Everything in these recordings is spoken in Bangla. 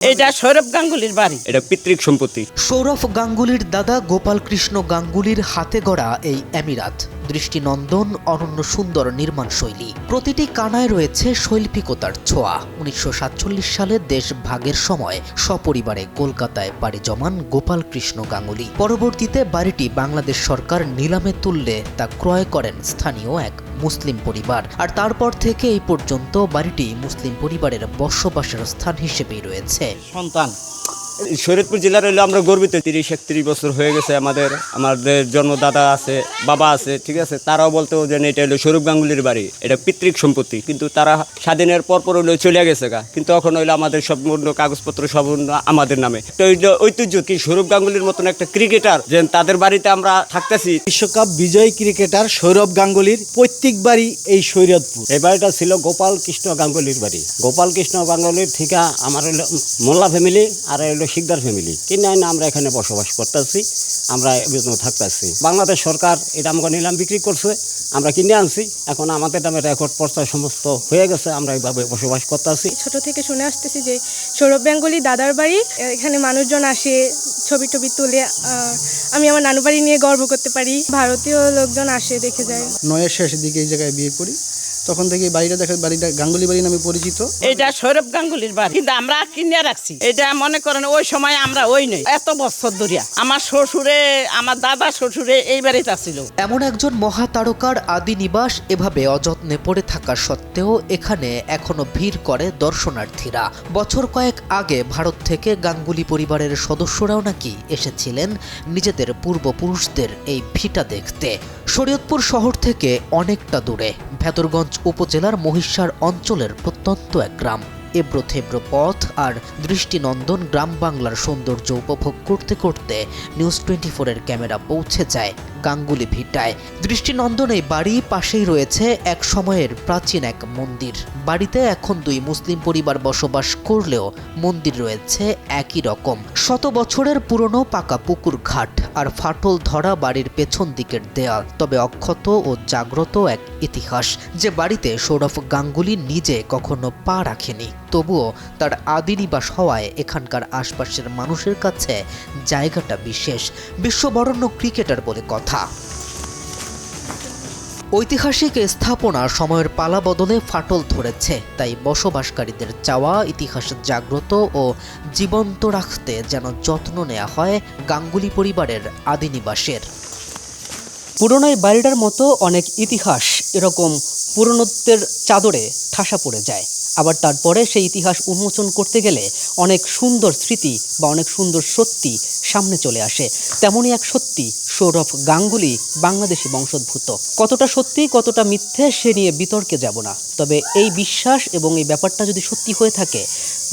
এটা সৌরভ গাঙ্গুলির বাড়ি, এটা পিতৃক সম্পত্তি। সৌরভ গাঙ্গুলির দাদা গোপাল কৃষ্ণ গাঙ্গুলির হাতে গড়া এই আমিরাত দৃষ্টিনন্দন, অনন্য সুন্দর নির্মাণ শৈলী। প্রতিটি কানায় রয়েছে শৈল্পিকতার ছোঁয়া। 1947 সালে দেশ ভাগের সময় সপরিবারে কলকাতায় পাড়ি জমান গোপাল কৃষ্ণ গাঙ্গুলি। পরবর্তীতে বাড়িটি বাংলাদেশ সরকার নিলামে তুললে তা ক্রয় করেন স্থানীয় এক মুসলিম পরিবার। আর তারপর থেকে এই পর্যন্ত বাড়িটি মুসলিম পরিবারের বসবাসের স্থান হিসেবেই রয়েছে। সন্তান শরীয়তপুর জেলার হইলে আমরা গর্বিত। 30-31 বছর হয়ে গেছে আমাদের জন্মদাতা আছে, বাবা আছে, ঠিক আছে। তারাও বলতো যে এটা হলো সৌরভ গাঙ্গুলির বাড়ি, এটা পিতৃক সম্পত্তি। কিন্তু তারা স্বাধীনের পর হইলো চলে গেছে গা, কিন্তু এখন হইলো আমাদের সম্পূর্ণ কাগজপত্র সম্পূর্ণ আমাদের নামে। তো ঐতিহ্য কি সৌরভ গাঙ্গুলির মতন একটা ক্রিকেটার যে তাদের বাড়িতে আমরা থাকতেছি। বিশ্বকাপ বিজয়ী ক্রিকেটার সৌরভ গাঙ্গুলির পৈতৃক বাড়ি এই শরীয়তপুর। এই বাড়িটা ছিল গোপাল কৃষ্ণ গাঙ্গুলির বাড়ি। গোপাল কৃষ্ণ গাঙ্গুলির থেকে আমার হলো মোল্লা ফ্যামিলি আর হলো শিকদার ফ্যামিলি কিনে আইনা আমরা এখানে বসবাস করতেছি, আমরা থাকতেছি। বাংলাদেশ সরকার এটা আমাকে নিলাম বিক্রি করছে, আমরা কিনে আনছি। এখন আমাদের নামে রেকর্ড পর্চা সমস্ত হয়ে গেছে, আমরা এইভাবে বসবাস করতেছি। ছোট থেকে শুনে আসতেছি যে সৌরভ গাঙ্গুলি দাদার বাড়ি, এখানে মানুষজন আসে, ছবি টবি তুলে। আমি আমার নানু বাড়ি নিয়ে গর্ব করতে পারি। ভারতীয় লোকজন আসে, দেখে যায়। 9-এর শেষের দিকে এই জায়গায় বিয়ে করি, তখন থেকে বাড়িটা গাঙ্গুলি বাড়ি নামে পরিচিত। এটা সৌরভ গাঙ্গুলির বাড়ি, কিন্তু আমরা কিনে রাখছি। এটা মনে করেন ওই সময় আমরা ওই নই, এত বছর ধরিয়া আমার শ্বশুরে, আমার দাদা শ্বশুরে এই বাড়িতে ছিল। এমন একজন মহাতারকার আদি নিবাস এভাবে অযত্নে পড়ে থাকা সত্ত্বেও এখানে এখনো ভিড় করে দর্শনার্থীরা। বছর কয়েক আগে ভারত থেকে গাঙ্গুলি পরিবারের সদস্যরাও নাকি এসেছিলেন নিজেদের পূর্বপুরুষদের এই ভিটা দেখতে। শরীয়তপুর শহর থেকে অনেকটা দূরে ভেদরগঞ্জ উপজেলার মহিষার অঞ্চলের প্রত্যন্ত এক গ্রাম। এবড়ো থেবড়ো পথ আর দৃষ্টিনন্দন গ্রাম বাংলার সৌন্দর্য উপভোগ করতে করতে নিউজ 24-এর ক্যামেরা পৌঁছে যায় গাঙ্গুলি ভিটায়। দৃষ্টিনন্দন এই বাড়ি পাশেই রয়েছে এক সময়ের প্রাচীন এক মন্দির। বাড়িতে এখন 2 মুসলিম পরিবার বসবাস করলেও মন্দির রয়েছে একই রকম। শত বছরের পুরনো পাকা পুকুর ঘাট আর ফাটল ধরা বাড়ির পেছন দিকের দেয়াল, তবে অক্ষত ও জাগ্রত এক ইতিহাস যে বাড়িতে সৌরভ গাঙ্গুলি নিজে কখনো পা রাখেনি। তবুও তার আদি নিবাস হওয়ায় এখানকার আশপাশের মানুষের কাছে জায়গাটা বিশেষ। বিশ্ববরেণ্য ক্রিকেটার বলে কথা। ঐতিহাসিক স্থাপনা সময়ের পালা বদলে ফাটল ধরেছে, তাই বসবাসকারীদের চাওয়া ইতিহাস জাগ্রত ও জীবন্ত রাখতে যেন যত্ন নেওয়া হয় গাঙ্গুলি পরিবারের আদি নিবাসের। পুরনো এই বাড়িটার মতো অনেক ইতিহাস এরকম পুরনোত্বের চাদরে ঠাসা পড়ে যায়। আবার তারপরে সেই ইতিহাস উন্মোচন করতে গেলে অনেক সুন্দর স্মৃতি বা অনেক সুন্দর সত্যি সামনে চলে আসে। তেমনই এক সত্যি সৌরভ গাঙ্গুলি বাংলাদেশি বংশোদ্ভূত। কতটা সত্যি কতটা মিথ্যে সে নিয়ে বিতর্কে যাব না, তবে এই বিশ্বাস এবং এই ব্যাপারটা যদি সত্যি হয়ে থাকে,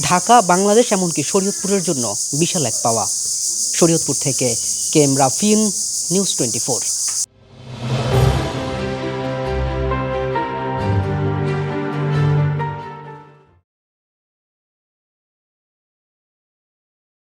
ঢাকা, বাংলাদেশ, এমনকি শরীয়তপুরের জন্য বিশাল এক পাওয়া। শরীয়তপুর থেকে KM রাফিন, নিউজ 24।